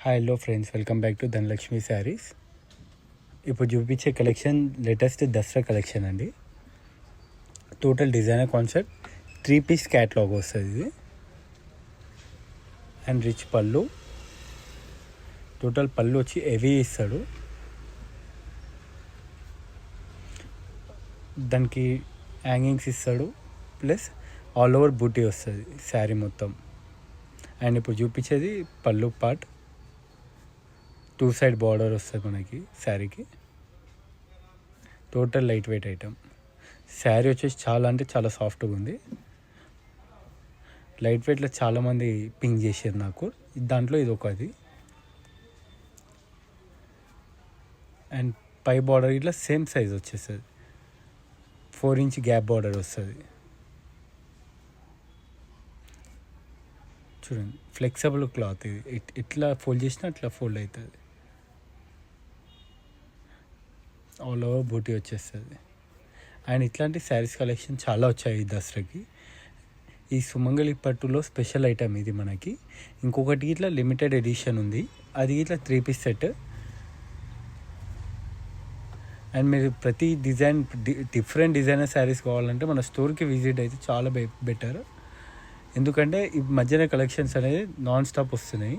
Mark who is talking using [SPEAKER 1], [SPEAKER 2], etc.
[SPEAKER 1] Hi hello friends, welcome back to Dhanalakshmi saris. ఇప్పుడు చూపించే collection latest Dasara collection అండి. Total designer concept 3-piece catalogue వస్తుంది ఇది. అండ్ రిచ్ పళ్ళు, టోటల్ పళ్ళు వచ్చి హెవీ ఇస్తాడు. దానికి హ్యాంగింగ్స్ ఇస్తాడు, ప్లస్ ఆల్ ఓవర్ బూటీ వస్తుంది శారీ మొత్తం. అండ్ ఇప్పుడు చూపించేది పళ్ళు పార్ట్, 2 side బార్డర్ వస్తుంది మనకి శారీకి. Total light weight item. Sari వచ్చేసి చాలా అంటే చాలా సాఫ్ట్గా ఉంది. లైట్ వెయిట్లో చాలామంది పింక్ చేసారు నాకు, దాంట్లో ఇది ఒకది. అండ్ పై బార్డర్ ఇట్లా సేమ్ సైజ్ వచ్చేస్తుంది, 4 inch గ్యాప్ బార్డర్ వస్తుంది. చూడండి, ఫ్లెక్సిబుల్ క్లాత్ ఇది. ఇట్లా ఫోల్డ్ చేసినా అట్లా ఫోల్డ్ అవుతుంది. ఆల్ ఓవర్ బూటీ వచ్చేస్తుంది. అండ్ ఇట్లాంటి శారీస్ కలెక్షన్ చాలా వచ్చాయి ఈ దసరాకి. ఈ సుమంగళి పట్టులో స్పెషల్ ఐటమ్ ఇది మనకి. ఇంకొకటి ఇట్లా లిమిటెడ్ ఎడిషన్ ఉంది, అది ఇట్లా 3-piece సెట్. అండ్ మీరు ప్రతి డిజైన్ డిఫరెంట్ డిజైనర్ శారీస్ కావాలంటే మన స్టోర్కి విజిట్ అయితే చాలా బెటర్. ఎందుకంటే ఈ మధ్యన కలెక్షన్స్ అనేది నాన్ స్టాప్ వస్తున్నాయి.